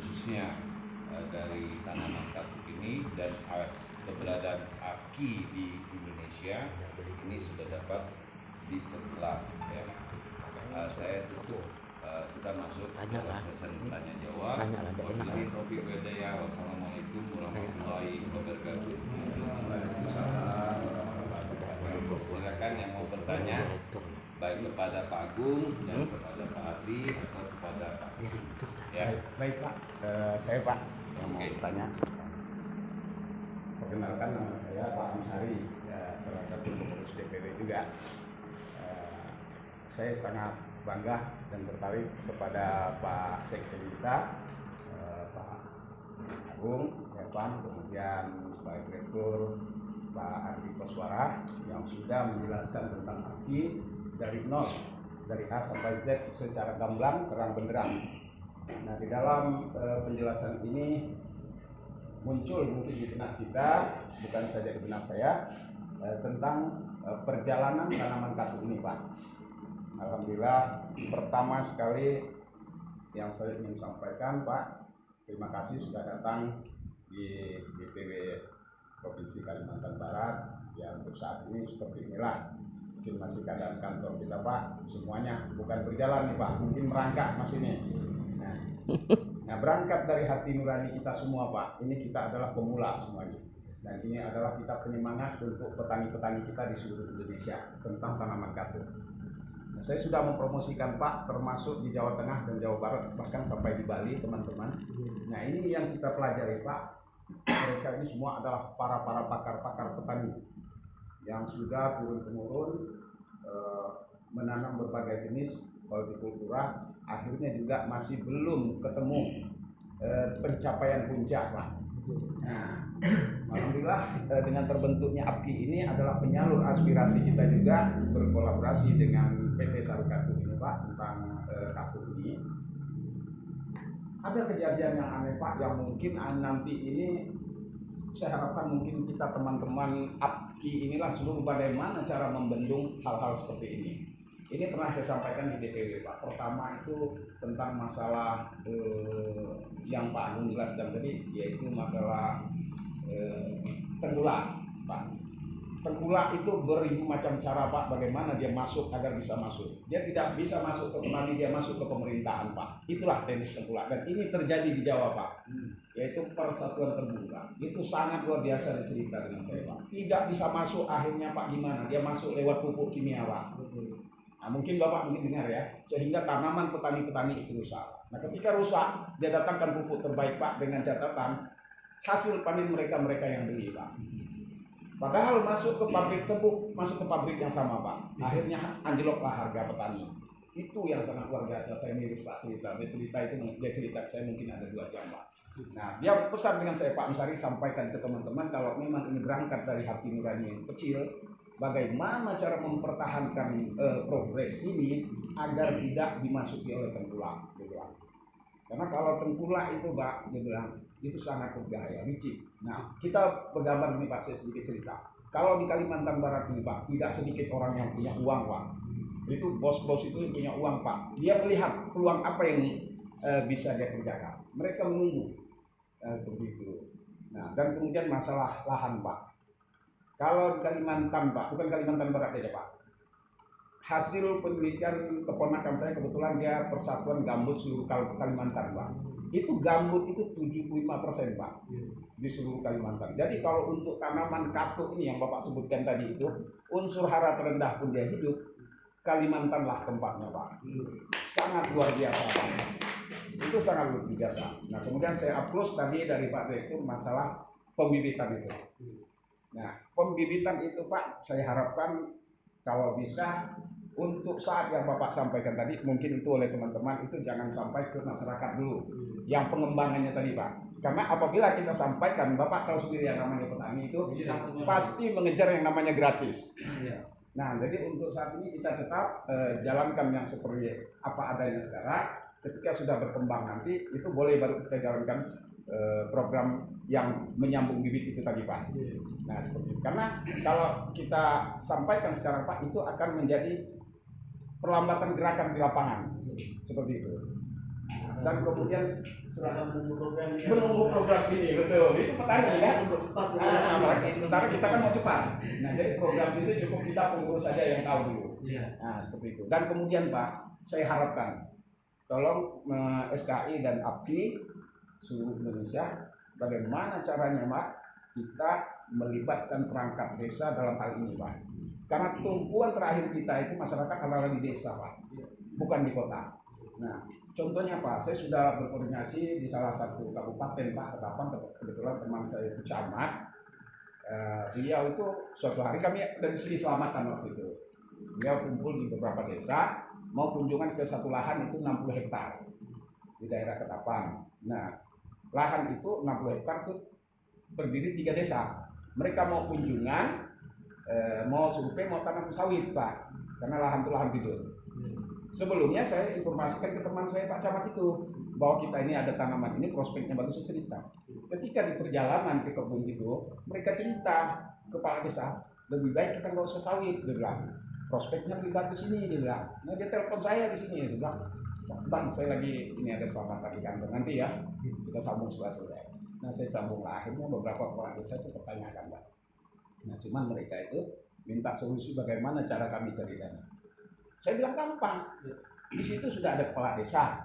khususnya dari tanaman katuk ini dan keberadaan APKI di Indonesia ini sudah dapat diperjelas ya. Saya tutup, kita masuk dalam sesi tanya jawab. Wabillahi taufiq wal hidayah. Wassalamualaikum warahmatullahi wabarakatuh. Silakan yang mau bertanya baik kepada Pak Agung dan kepada Pak Ardi atau kepada Pak ya. Baik Pak, saya Pak yang mau bertanya. Perkenalkan, nama saya Pak Ansari, ya, salah satu pengurus DPW juga. Saya sangat bangga dan tertarik kepada Pak Sekjen kita, Pak Agung, Evan, kemudian Pak Direktur Pak Ardi Koswara yang sudah menjelaskan tentang APKI dari nol, dari A sampai Z secara gamblang, terang benderang. Nah, di dalam penjelasan ini muncul mungkin di benak kita, bukan saja di benak saya, tentang perjalanan tanaman katuk ini, Pak. Alhamdulillah, pertama sekali yang saya ingin sampaikan, Pak, terima kasih sudah datang di DPW Provinsi Kalimantan Barat. Yang untuk saat ini seperti inilah, mungkin masih keadaan kantor kita, Pak, semuanya bukan berjalan nih, Pak, mungkin merangkak masih nih. Nah, berangkat dari hati nurani kita semua, Pak. Ini kita adalah pemula semuanya. Dan ini adalah kita penyemangat untuk petani-petani kita di seluruh Indonesia tentang tanaman katuk. Nah, saya sudah mempromosikan, Pak, termasuk di Jawa Tengah dan Jawa Barat, bahkan sampai di Bali, teman-teman. Nah, ini yang kita pelajari, Pak. Mereka ini semua adalah para pakar-pakar petani yang sudah turun-temurun menanam berbagai jenis hortikultura, akhirnya juga masih belum ketemu pencapaian puncak, Pak. Nah, alhamdulillah dengan terbentuknya APKI ini adalah penyalur aspirasi kita juga berkolaborasi dengan PT Sari Katuk ini, Pak, tentang katuk ini. Ada kejadian yang aneh, Pak, yang mungkin nanti ini saya harapkan mungkin kita teman-teman APKI inilah seluruh bagaimana cara membendung hal-hal seperti ini. Ini pernah saya sampaikan di DPW, Pak. Pertama itu tentang masalah yang Pak Agung jelaskan tadi, yaitu masalah tengkulak, Pak. Tengkulak itu beribu macam cara, Pak, bagaimana dia masuk agar bisa masuk. Dia tidak bisa masuk ke petani, dia masuk ke pemerintahan, Pak. Itulah teknis tengkulak. Dan ini terjadi di Jawa, Pak. Yaitu persatuan tengkulak. Itu sangat luar biasa dicerita dengan saya, Pak. Tidak bisa masuk, akhirnya Pak gimana? Dia masuk lewat pupuk kimia, Pak. Nah, mungkin Bapak mungkin dengar ya, sehingga tanaman petani-petani itu rusak. Nah, ketika rusak, dia datangkan pupuk terbaik, Pak, dengan catatan hasil panen mereka yang beli, Pak. Padahal masuk ke pabrik tepuk, masuk ke pabrik yang sama, Pak. Akhirnya anjloklah harga petani. Itu yang sangat luar biasa. Saya miris, Pak, cerita. Saya cerita itu, dia cerita saya mungkin ada 2 jam, Pak. Nah, dia pesan dengan saya, Pak Ansari, sampaikan ke teman-teman kalau memang ini berangkat dari hati nurani yang kecil, bagaimana cara mempertahankan progres ini agar tidak dimasuki oleh tengkulak, dia bilang. Karena kalau tengkulak itu, Pak, dia bilang, itu sangat berbahaya, licik. Nah, kita bergambar ini, Pak, saya sedikit cerita. Kalau di Kalimantan Barat ini, Pak, tidak sedikit orang yang punya uang, Pak. Itu bos-bos itu yang punya uang, Pak. Dia melihat peluang apa yang bisa dia kerjakan. Mereka menunggu begitu. Nah, dan kemudian masalah lahan, Pak. Kalau di Kalimantan, Pak, bukan Kalimantan Barat aja, Pak. Hasil penelitian keponakan saya, kebetulan dia Persatuan Gambut seluruh Kalimantan, Pak. Itu gambut itu 75%, Pak, di seluruh Kalimantan. Jadi kalau untuk tanaman katuk ini yang Bapak sebutkan tadi itu, unsur hara terendah pun dia hidup, Kalimantanlah tempatnya, Pak. Sangat luar biasa, Pak. Itu sangat luar biasa. Nah, kemudian saya upload tadi dari Pak Direktur masalah pembibitan itu. Nah, pembibitan itu, Pak, saya harapkan kalau bisa untuk saat yang Bapak sampaikan tadi, mungkin itu oleh teman-teman itu jangan sampai ke masyarakat dulu. Yang pengembangannya tadi, Pak. Karena apabila kita sampaikan, Bapak tahu sendiri yang namanya petani itu pasti mengejar yang namanya gratis. Nah, jadi untuk saat ini kita tetap jalankan yang seperti apa adanya sekarang. Ketika sudah berkembang nanti, itu boleh baru kita jalankan program yang menyambung bibit itu tadi, Pak. Nah, seperti itu. Karena kalau kita sampaikan sekarang, Pak, itu akan menjadi perlambatan gerakan di lapangan, seperti itu. Dan kemudian setelah menunggu program ini, betul. Itu petani ya. Sementara kita kan mau cepat. Nah, jadi program itu cukup kita pengurus saja yang tahu dulu. Nah, seperti itu. Dan kemudian Pak, saya harapkan tolong SKI dan APKI seluruh Indonesia, bagaimana caranya Pak kita melibatkan perangkat desa dalam hal ini Pak. Karena tumpuan terakhir kita itu masyarakat adalah di desa Pak, bukan di kota. Nah, contohnya Pak, saya sudah berkoordinasi di salah satu kabupaten Pak, Ketapang, kebetulan teman saya itu camat. Beliau itu suatu hari kami dari sini selamatan waktu itu. Beliau kumpul di beberapa desa, mau kunjungan ke satu lahan itu 60 hektar di daerah Ketapang. Nah, lahan itu 60 hektar itu terdiri 3 desa. Mereka mau kunjungan, mau survei, mau tanam sawit Pak, karena lahan itu lahan tidur. Sebelumnya saya informasikan ke teman saya Pak Camat itu bahwa kita ini ada tanaman ini, prospeknya bagus, cerita. Ketika di perjalanan ke kebun itu, mereka cerita ke Pak Desa, lebih baik kita nggak usah sawit, dia bilang. Prospeknya lebih bagus ini, dia bilang. Nah, dia telepon saya di sini, dia bilang, Bang, saya lagi ini ada selamatan di kantor, nanti ya kita sambung setelah selesai. Nah, saya sambung lah, akhirnya beberapa orang desa itu pertanyakan Pak. Nah, cuman mereka itu minta solusi bagaimana cara kami cari dana. Saya bilang gampang. Di situ sudah ada kepala desa,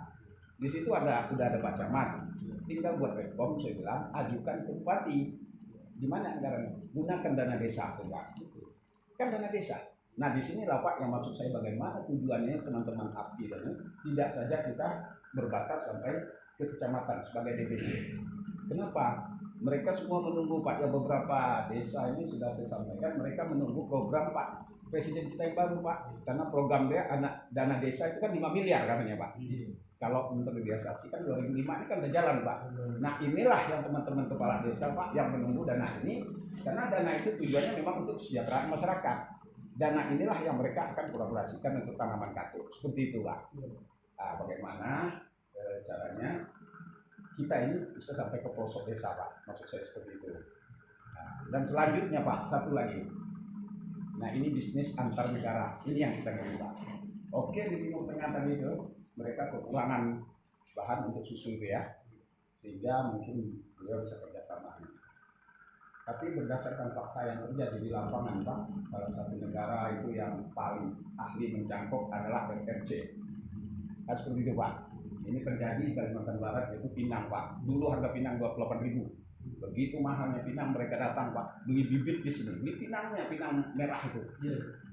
di situ sudah ada Pak Camat. Tinggal buat rekom, saya bilang ajukan ke bupati. Di mana anggarannya? Gunakan dana desa, saya bilang. Kan dana desa. Nah, di sinilah Pak yang maksud saya bagaimana tujuannya teman-teman APKI dan tidak saja kita berbatas sampai ke kecamatan sebagai DPC. Kenapa? Mereka semua menunggu Pak, ya beberapa desa ini sudah saya sampaikan, mereka menunggu program Pak Presiden kita yang baru Pak, karena program dia dana desa itu kan 5 miliar katanya Pak. Kalau untuk realisasi kan 2005 ini kan udah jalan Pak. Nah, inilah yang teman-teman kepala desa Pak yang menunggu dana ini, karena dana itu tujuannya memang untuk kesejahteraan masyarakat. Dana inilah yang mereka akan kolaborasikan untuk tanaman katuk, seperti itu Pak. Nah, bagaimana caranya kita ini bisa sampai ke pelosok desa Pak, maksud saya seperti itu. Nah, dan selanjutnya Pak, satu lagi. Nah, ini bisnis antar negara, ini yang kita ngerti Pak. Oke, di Timur Tengah tadi itu mereka kekurangan bahan untuk susu itu ya, sehingga mungkin beliau bisa kerjasama. Tapi berdasarkan fakta yang terjadi di lapangan Pak, salah satu negara itu yang paling ahli mencangkok adalah RRC. Nah, seperti itu Pak. Ini terjadi di Kalimantan Barat, yaitu pinang Pak. Dulu harga pinang 28.000. Begitu mahalnya pinang, mereka datang Pak, beli bibit di sini, beli pinangnya, pinang merah itu.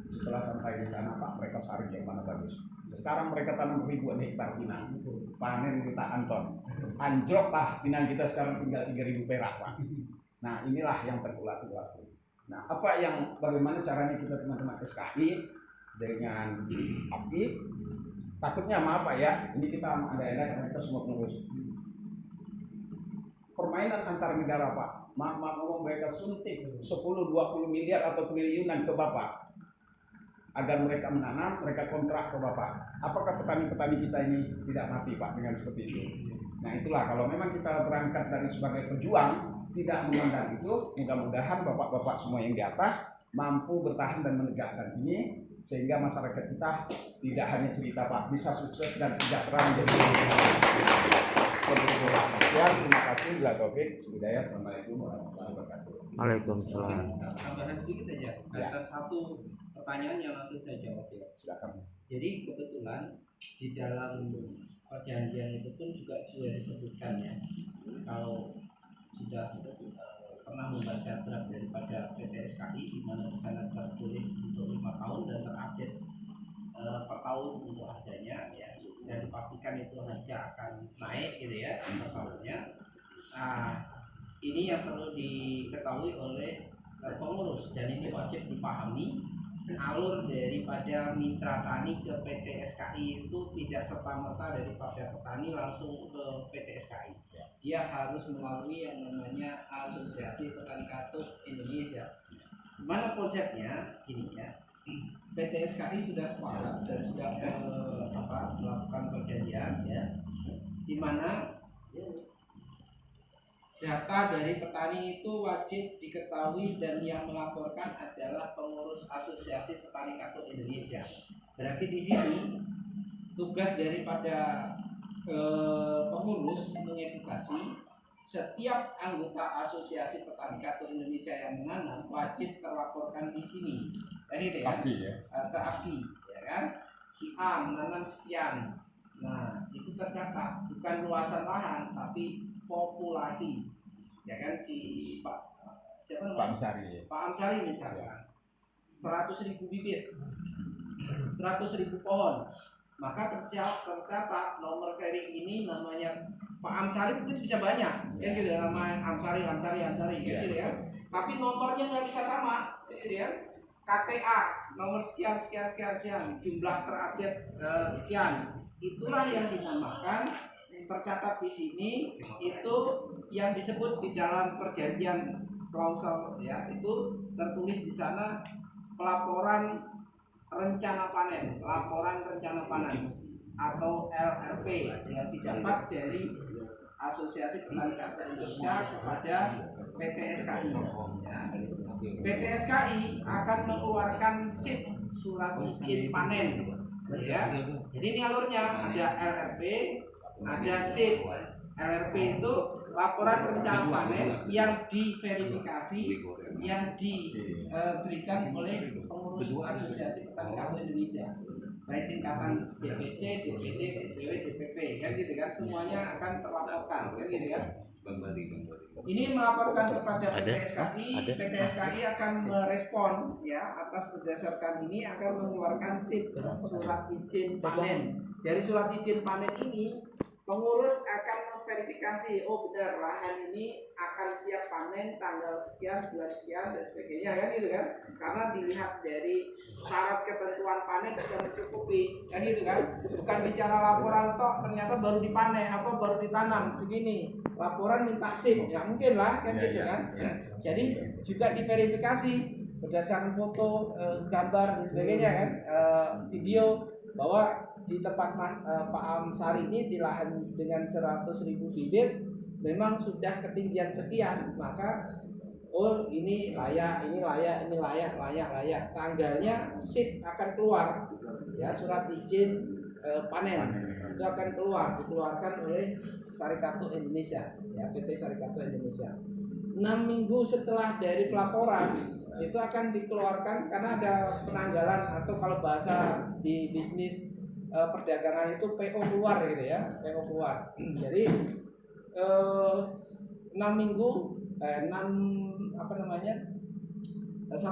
Setelah sampai di sana Pak, mereka saring yang mana bagus. Sekarang mereka tanam ribuan hektar pinang, panen jutaan ton. Anjlok Pak, pinang kita sekarang tinggal 3.000 perak Pak. Nah, inilah yang terkulat-kulat. Nah, bagaimana caranya kita teman-teman SKI dengan APKI? Takutnya maaf Pak ya, ini kita ada karena kita semua pengurus. Permainan antar negara Pak, maaf mereka suntik 10-20 miliar atau triliunan ke Bapak agar mereka menanam, mereka kontrak ke Bapak. Apakah petani-petani kita ini tidak mati Pak dengan seperti itu? Nah, itulah kalau memang kita berangkat dari sebagai pejuang tidak memandang itu, mudah-mudahan Bapak-bapak semua yang di atas mampu bertahan dan menegakkan ini, sehingga masyarakat kita tidak hanya cerita Pak, bisa sukses dan sejahtera menjadi ya, terima kasih. Bila taufiq, hidayah. Assalamualaikum warahmatullahi wabarakatuh. Waalaikumsalam. Tambahan sedikit aja. Ada satu pertanyaan yang langsung saya jawab ya. Silakan. Jadi kebetulan di dalam perjanjian itu pun juga sudah disebutkan ya, kalau sudah pernah membaca draft daripada PT SKI di mana di sana tertulis untuk 5 tahun dan terupdate per tahun untuk harganya ya, dan dipastikan itu harga akan naik gitu ya per tahunnya. Nah, ini yang perlu diketahui oleh pengurus dan ini wajib dipahami. Alur daripada mitra tani ke PT SKI itu tidak serta-merta daripada petani langsung ke PT SKI. Dia harus melalui yang namanya Asosiasi Petani Katuk Indonesia. Mana konsepnya? Gini ya, PT SKI sudah sepakat dan sudah melakukan perjanjian ya, di mana data dari petani itu wajib diketahui dan yang melaporkan adalah pengurus Asosiasi Petani Katuk Indonesia. Berarti di sini tugas daripada pengurus mengedukasi setiap anggota Asosiasi Petani Kato Indonesia yang menanam wajib terlaporkan di sini, kan gitu ya, ke API, ya kan, si A menanam sekian. Nah itu tercatat bukan luasan lahan tapi populasi, ya kan, si Pak siapa namanya? Pak Amsari misalkan 100.000 bibit, 100.000 pohon, maka tercatat nomor seri ini namanya Pak Amsari, mungkin bisa banyak ya gitu ya, nama Amsari ya gitu ya, tapi nomornya nggak bisa sama gitu ya. KTA nomor sekian jumlah terupdate sekian, itulah yang dinamakan tercatat di sini, itu yang disebut di dalam perjanjian klausel ya, itu tertulis di sana laporan rencana panen atau LRP yang didapat dari Asosiasi Petani Kato Indonesia kepada PT SKI. Ya. PT SKI akan mengeluarkan SIP, surat izin panen. Ya. Jadi ini alurnya ada LRP, ada SIP. LRP itu laporan rencana panen yang diverifikasi, yang diberikan oleh pengurus Asosiasi Petani Kato Indonesia, baik tingkatan DPC, DPD, DPW, DPP, kan gitu kan, semuanya akan terlaporkan, kan gitu kan. Ini melaporkan kepada PT SKI, PT SKI akan merespon ya, atas berdasarkan ini akan mengeluarkan SIP, surat izin panen. Dari surat izin panen ini pengurus akan memverifikasi, oh benar lahan ini akan siap panen tanggal sekian, bulan sekian dan sebagainya, kan gitu kan, karena dilihat dari syarat ketentuan panen sudah mencukupi, kan gitu kan, bukan bicara laporan toh ternyata baru dipanen apa baru ditanam segini, laporan minta SIP, ya mungkin lah kan gitu kan. Jadi juga diverifikasi berdasarkan foto, gambar dan sebagainya kan, video, bahwa di tempat Pak Amsari ini di lahan dengan 100.000 bibit memang sudah ketinggian sekian, maka oh ini layak, tanggalnya SIP akan keluar ya, surat izin panen itu akan dikeluarkan oleh Sarikato Indonesia ya, PT Sarikato Indonesia. 6 minggu setelah dari pelaporan itu akan dikeluarkan, karena ada penanggalan atau kalau bahasa di bisnis perdagangan itu PO keluar gitu ya, PO keluar. Jadi 6 minggu 1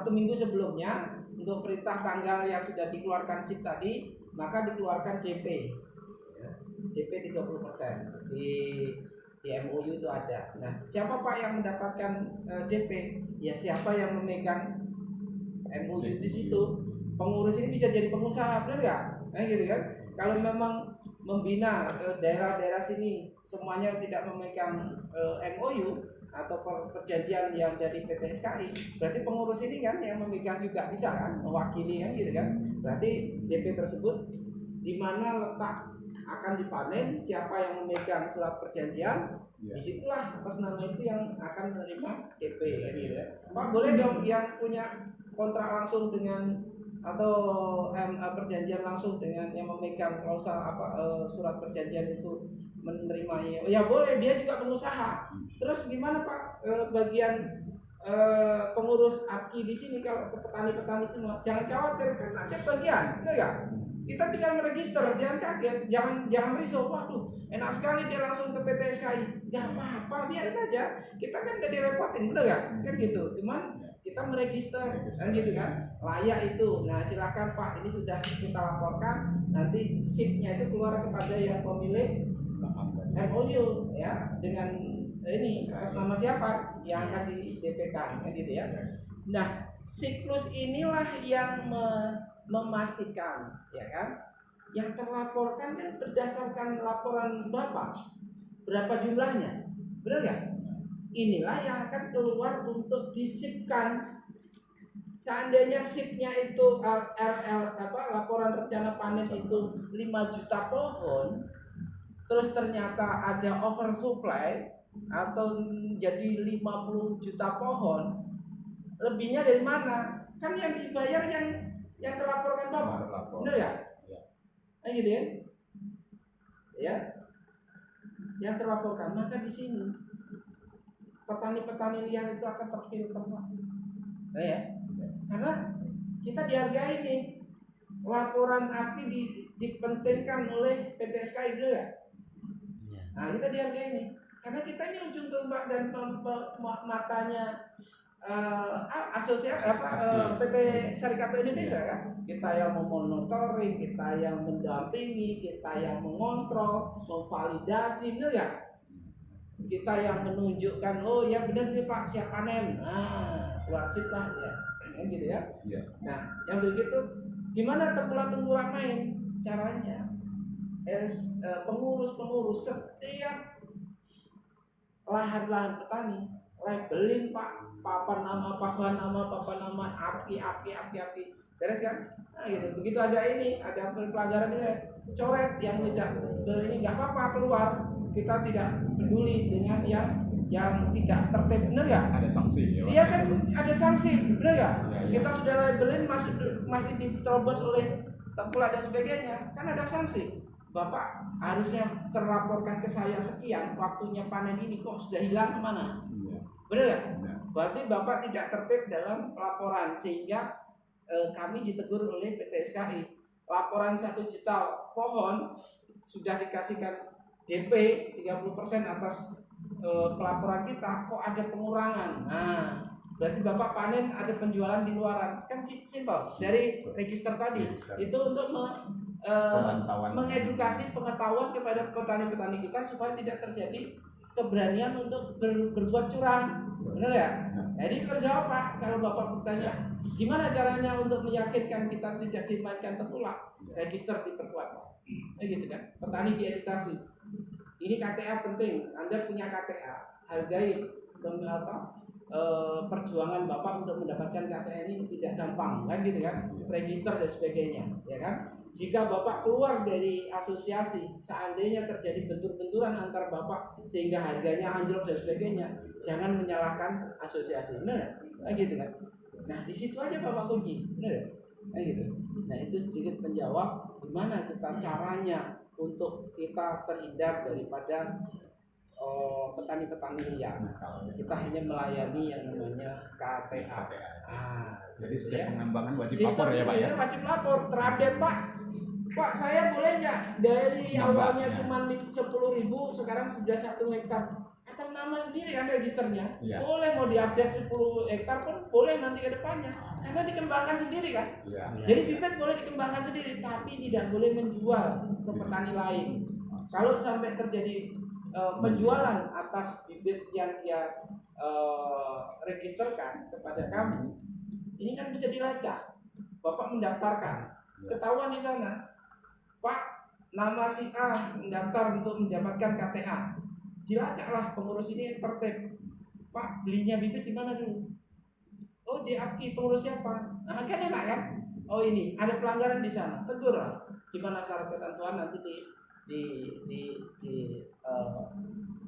minggu sebelumnya untuk perintah tanggal yang sudah dikeluarkan SIP tadi, maka dikeluarkan DP ya, DP 30% di MOU itu ada. Nah, siapa Pak yang mendapatkan DP? Ya siapa yang memegang MOU di situ. Pengurus ini bisa jadi pengusaha, benar nggak? Nah, gitu kan. Kalau memang membina daerah-daerah sini semuanya tidak memegang MOU atau perjanjian yang dari PT SKI, berarti pengurus ini kan yang memegang juga bisa kan, mewakili kan gitu kan. Berarti DP tersebut di mana letak akan dipanen, siapa yang memegang surat perjanjian, disitulah atas nama itu yang akan menerima DP kan gitu ya. Pak boleh dong yang punya kontrak langsung dengan atau perjanjian langsung dengan yang memegang klausul surat perjanjian itu menerimanya, ya boleh, dia juga pengusaha. Terus gimana Pak bagian pengurus API di sini, kalau petani-petani semua jangan khawatir, kan ada bagian, benar nggak? Kita tinggal meregister, jangan kaget, jangan risau, waduh enak sekali dia langsung ke PT SKI, nggak apa-apa, biarin aja, kita kan udah direpotin, benar nggak? Kan gitu, cuman kita meregister kan gitu kan, layak itu. Nah silakan Pak, ini sudah kita laporkan, nanti SIP-nya itu keluar kepada yang pemilik MOU ya, dengan ini atas nama siapa yang akan di DP kan gitu ya. Nah siklus inilah yang memastikan ya kan, yang terlaporkan kan berdasarkan laporan Bapak berapa jumlahnya, benar nggak? Inilah yang akan keluar untuk disipkan. Seandainya SIP-nya itu laporan rencana panen itu 5 juta pohon, terus ternyata ada oversupply atau jadi 50 juta pohon, lebihnya dari mana? Kan yang dibayar yang terlaporkan Bapak, benar ya? Nah gitu ya. Ya. yang terlaporkan, maka di sini petani-petani liar itu akan terfilter, Pak. Nah, ya. Karena kita dihargai nih, laporan API dipentingkan oleh PT SKI, benar nggak? Nah, kita dihargai nih, karena kita ini ujung tombak dan matanya asosiasi PT Sarikato Indonesia kan. Kita yang memonitoring, kita yang mendampingi, kita yang mengontrol, memvalidasi, benar nggak? Kita yang menunjukkan, oh ya benar ini Pak, siap panen. Nah, wasit lah ya, kan gitu ya. Nah, yang begitu gimana tengkulak main caranya? Pengurus setiap lahan-lahan petani labelin Pak, papan nama, api, beres kan? Nah gitu. Begitu ada pelanggaran ini, coret yang tidak ini nggak apa-apa keluar. Kita tidak peduli dengan yang tidak tertib, benar nggak? Ada sanksi. Iya kan, ada sanksi, benar nggak? Ya. Kita sudah labelin masih diterobos oleh tengkulak dan sebagainya, kan ada sanksi. Bapak harusnya terlaporkan ke saya sekian, waktunya panen ini kok sudah hilang kemana? Benar nggak? Berarti Bapak tidak tertib dalam pelaporan, sehingga kami ditegur oleh PT SKI. Laporan 1 juta pohon sudah dikasihkan DP 30% atas pelaporan kita, kok ada pengurangan. Nah, berarti Bapak panen ada penjualan di luaran. Kan simpel dari register tadi. Itu untuk mengedukasi pengetahuan kepada petani-petani kita supaya tidak terjadi keberanian untuk berbuat curang. Benar ya? Jadi terjawab Pak, kalau Bapak bertanya gimana caranya untuk meyakinkan kita tidak dimainkan tengkulak, register diperkuat Pak. Gitu kan? Petani diedukasi. Ini KTA penting, Anda punya KTA, hargai perjuangan Bapak untuk mendapatkan KTA ini tidak gampang, kan gitu kan? Register dan sebagainya, ya kan? Jika Bapak keluar dari asosiasi, seandainya terjadi bentur-benturan antar Bapak sehingga harganya anjlok dan sebagainya, jangan menyalahkan asosiasi, benar? Nah gitu kan? Nah di situ aja Bapak kunci, benar? Nah gitu. Nah itu sedikit menjawab gimana kita caranya untuk kita terhindar daripada petani-petani liar. Kita hanya melayani yang namanya KTA. Jadi setiap pengembangan wajib Sistem lapor ya Pak ya? Wajib lapor, terupdate Pak. Pak saya boleh nggak dari awalnya cuma 10.000 sekarang sudah 1 hektar. Atas nama sendiri kan registernya. Ya. Boleh mau diupdate 10 hektar pun boleh nanti ke depannya. Karena dikembangkan sendiri kan. Ya. Jadi bibit boleh dikembangkan sendiri, tapi tidak boleh menjual ke petani lain. Kalau sampai terjadi penjualan atas bibit yang dia registerkan kepada kami, ini kan bisa dilacak. Bapak mendaftarkan, ketahuan di sana, Pak, nama si A mendaftar untuk mendapatkan KTA. Dilacaklah pengurus ini tertib. Pak, belinya bibit di mana dulu? Oh, di API, pengurus siapa? Nah, kan enak kan? Oh, ini ada pelanggaran di sana. Tegur lah. Gimana syarat ketentuan nanti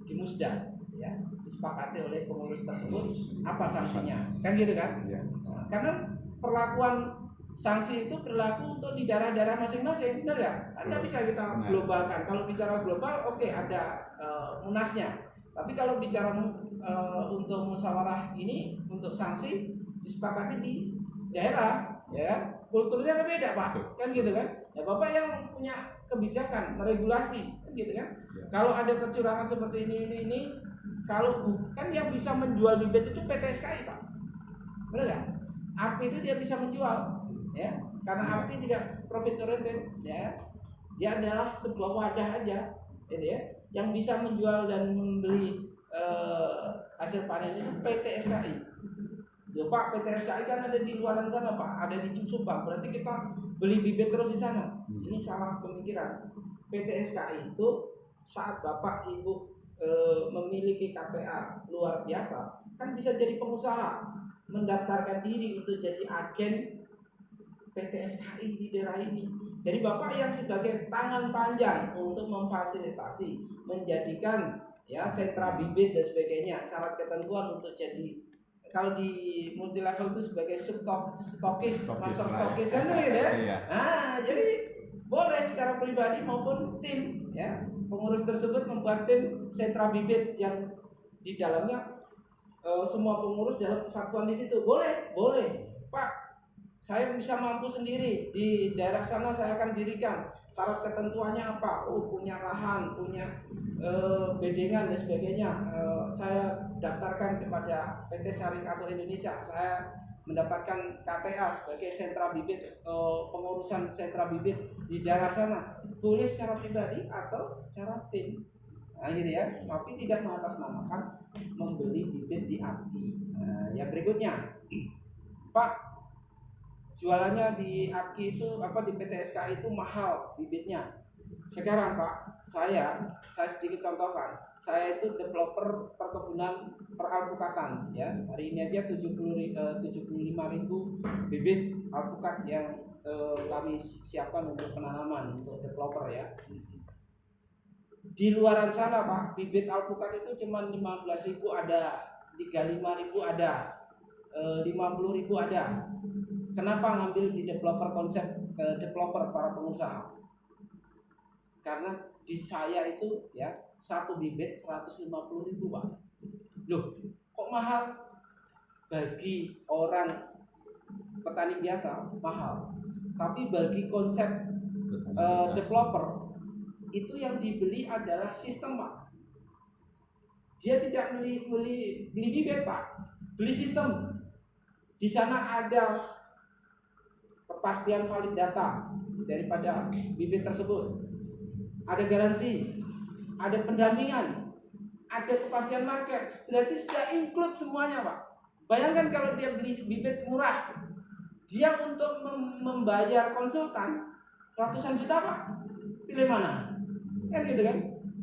di musda, ya, disepakati oleh pengurus tersebut apa sanksinya, kan gitu kan? Nah, karena perlakuan sanksi itu berlaku untuk di daerah-daerah masing-masing, benar ya? Anda bisa kita globalkan. Kalau bicara global, oke, ada munasnya. Tapi kalau bicara untuk musyawarah ini, untuk sanksi disepakati di daerah, ya, kulturnya kan beda Pak, kan gitu kan? Ya Bapak yang punya kebijakan, meregulasi, kan gitu kan? Ya. Kalau ada kecurangan seperti ini, kalau bukan yang bisa menjual bibit itu PT SKI Pak, benar nggak? API itu dia bisa menjual, ya, karena API tidak profit oriented, ya, dia adalah sebuah wadah aja, gitu ya, yang bisa menjual dan membeli hasil panen itu PT SKI. Ya Pak, PT SKI kan ada di luar sana Pak, ada di Subang, berarti kita beli bibit terus di sana. Ini salah pemikiran. PT SKI itu saat Bapak Ibu memiliki KTA luar biasa, kan bisa jadi pengusaha, mendaftarkan diri untuk jadi agen PT SKI di daerah ini. Jadi Bapak yang sebagai tangan panjang untuk memfasilitasi, menjadikan ya sentra bibit dan sebagainya, syarat ketentuan untuk jadi, kalau di multi level itu sebagai stokis, master stokis kan gitu ya. Nah, jadi boleh secara pribadi maupun tim, ya, pengurus tersebut membuat tim sentra bibit yang di dalamnya semua pengurus dalam kesatuan di situ. Boleh, Pak. Saya bisa mampu sendiri di daerah sana, saya akan dirikan. Syarat ketentuannya apa? Oh, punya lahan, punya bedengan dan sebagainya. Saya daftarkan kepada PT Sarikato Indonesia. Saya mendapatkan KTA sebagai sentra bibit, pengurusan sentra bibit di daerah sana. Boleh secara pribadi atau secara tim. Nah, gitu ya. Tapi tidak mengatasnamakan membeli bibit di API. Nah, yang berikutnya, Pak, jualannya di API itu di PTSK itu mahal bibitnya. Sekarang Pak, saya sedikit contohkan. Saya itu developer perkebunan peralpukatan ya. Hari ini aja 75.000 bibit alpukat yang kami siapkan untuk penanaman untuk developer ya. Di luaran sana Pak, bibit alpukat itu cuma 15.000 ada, 35.000 ada, 50.000 ada. Kenapa ngambil di developer konsep developer para pengusaha? Karena di saya itu ya satu bibit 150.000 Pak. Loh, kok mahal? Bagi orang petani biasa mahal. Tapi bagi konsep developer itu yang dibeli adalah sistem Pak. Dia tidak beli bibit Pak, beli sistem. Di sana ada kepastian valid data daripada bibit tersebut, ada garansi, ada pendampingan, ada kepastian market. Berarti sudah include semuanya Pak. Bayangkan kalau dia beli bibit murah, dia untuk membayar konsultan ratusan juta Pak, pilih mana? Kan gitu kan?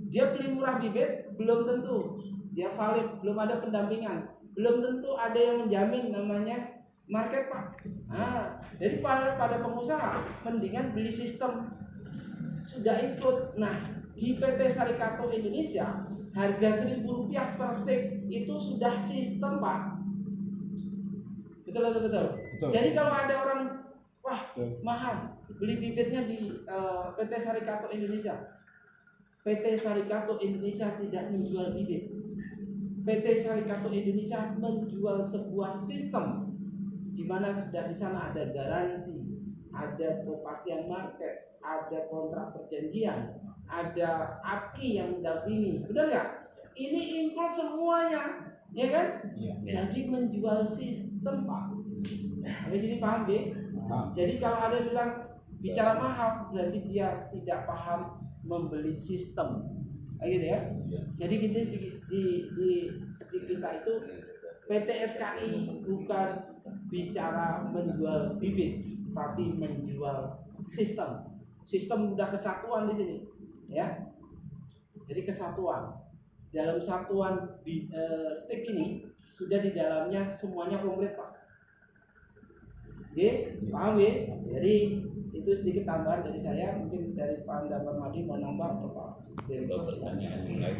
Dia beli murah bibit, belum tentu dia valid, belum ada pendampingan, belum tentu ada yang menjamin namanya market Pak. Nah, jadi pada pengusaha mendingan beli sistem sudah include. Nah, di PT Sarikato Indonesia harga Rp1.000 per stick itu sudah sistem Pak. Betul. Jadi kalau ada orang wah mahal beli bibitnya di PT Sarikato Indonesia. PT Sarikato Indonesia tidak menjual bibit. PT Sarikato Indonesia menjual sebuah sistem di mana sudah di sana ada garansi, ada kepastian market, ada kontrak perjanjian, ada API yang mendampingi. Benar nggak? Ini include semuanya, ya kan? Iya. Jadi menjual sistem Pak. Habis ini paham deh? Jadi kalau ada yang bilang bicara mahal, berarti dia tidak paham membeli sistem. Gitu ya. Jadi kita di kisah itu PT SKI bukan bicara menjual bibit, tapi menjual sistem. Sistem udah kesatuan di sini, ya. Jadi kesatuan. Dalam satuan stick ini sudah di dalamnya semuanya komplit Pak. Oke, paham ya? Jadi itu sedikit tambahan dari saya, mungkin dari Pak Anda Permadi mau nambah apa Pak? Pertanyaan yang lain.